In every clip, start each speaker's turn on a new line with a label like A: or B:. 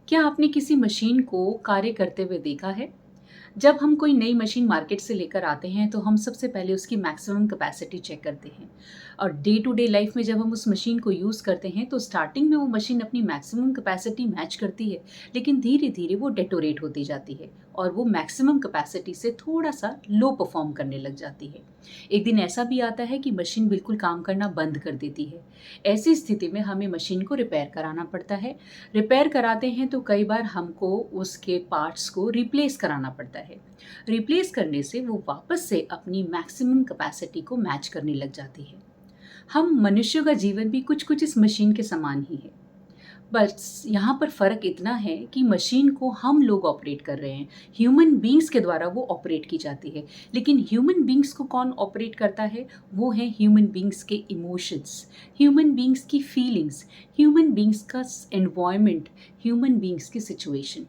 A: क्या आपने किसी मशीन को कार्य करते हुए देखा है? जब हम कोई नई मशीन मार्केट से लेकर आते हैं तो हम सबसे पहले उसकी मैक्सिमम कैपेसिटी चेक करते हैं। और डे टू डे लाइफ में जब हम उस मशीन को यूज़ करते हैं तो स्टार्टिंग में वो मशीन अपनी मैक्सिमम कैपेसिटी मैच करती है, लेकिन धीरे धीरे वो डेटोरेट होती जाती है और वो मैक्सिमम कैपेसिटी से थोड़ा सा लो परफॉर्म करने लग जाती है। एक दिन ऐसा भी आता है कि मशीन बिल्कुल काम करना बंद कर देती है। ऐसी स्थिति में हमें मशीन को रिपेयर कराना पड़ता है। रिपेयर कराते हैं तो कई बार हमको उसके पार्ट्स को रिप्लेस कराना पड़ता है। रिप्लेस करने से वो वापस से अपनी मैक्सिमम कैपेसिटी को मैच करने लग जाती है। हम मनुष्यों का जीवन भी कुछ कुछ इस मशीन के समान ही है। बस यहाँ पर फ़र्क इतना है कि मशीन को हम लोग ऑपरेट कर रहे हैं, ह्यूमन बींग्स के द्वारा वो ऑपरेट की जाती है। लेकिन ह्यूमन बींग्स को कौन ऑपरेट करता है? वो है ह्यूमन बींग्स के इमोशंस, ह्यूमन बींग्स की फीलिंग्स, ह्यूमन बींग्स का एनवायरनमेंट, ह्यूमन बींग्स की सिचुएशन।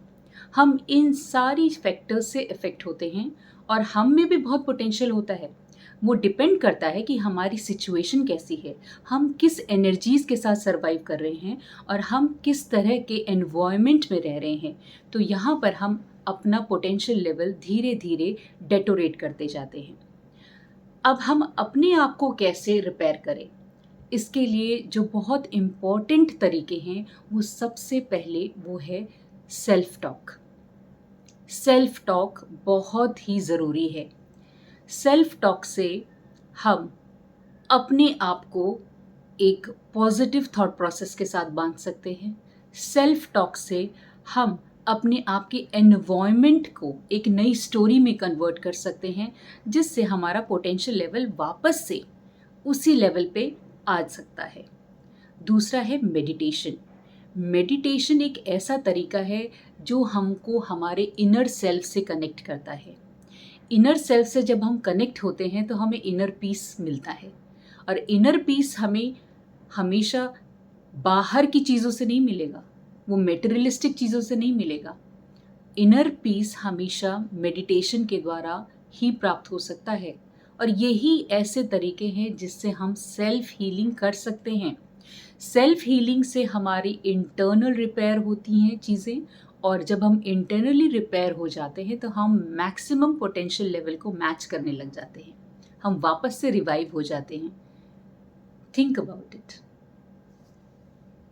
A: हम इन सारी फैक्टर्स से इफ़ेक्ट होते हैं और हम में भी बहुत पोटेंशियल होता है। वो डिपेंड करता है कि हमारी सिचुएशन कैसी है, हम किस एनर्जीज़ के साथ सर्वाइव कर रहे हैं और हम किस तरह के एनवायरनमेंट में रह रहे हैं। तो यहाँ पर हम अपना पोटेंशियल लेवल धीरे धीरे डेटोरेट करते जाते हैं। अब हम अपने आप को कैसे रिपेयर करें? इसके लिए जो बहुत इम्पॉर्टेंट तरीके हैं वो सबसे पहले वो है सेल्फ टॉक। सेल्फ टॉक बहुत ही ज़रूरी है। सेल्फ टॉक से हम अपने आप को एक पॉजिटिव थॉट प्रोसेस के साथ बांध सकते हैं। सेल्फ टॉक से हम अपने आप के एनवायरनमेंट को एक नई स्टोरी में कन्वर्ट कर सकते हैं, जिससे हमारा पोटेंशियल लेवल वापस से उसी लेवल पे आ सकता है। दूसरा है मेडिटेशन। मेडिटेशन एक ऐसा तरीका है जो हमको हमारे इनर सेल्फ से कनेक्ट करता है। इनर सेल्फ से जब हम कनेक्ट होते हैं तो हमें इनर पीस मिलता है और इनर पीस हमें हमेशा बाहर की चीज़ों से नहीं मिलेगा, वो मेटेरियलिस्टिक चीज़ों से नहीं मिलेगा। इनर पीस हमेशा मेडिटेशन के द्वारा ही प्राप्त हो सकता है और यही ऐसे तरीके हैं जिससे हम सेल्फ हीलिंग कर सकते हैं। सेल्फ हीलिंग से हमारी इंटरनल रिपेयर होती हैं चीज़ें, और जब हम इंटरनली रिपेयर हो जाते हैं तो हम मैक्सिमम पोटेंशियल लेवल को मैच करने लग जाते हैं, हम वापस से रिवाइव हो जाते हैं। Think about it.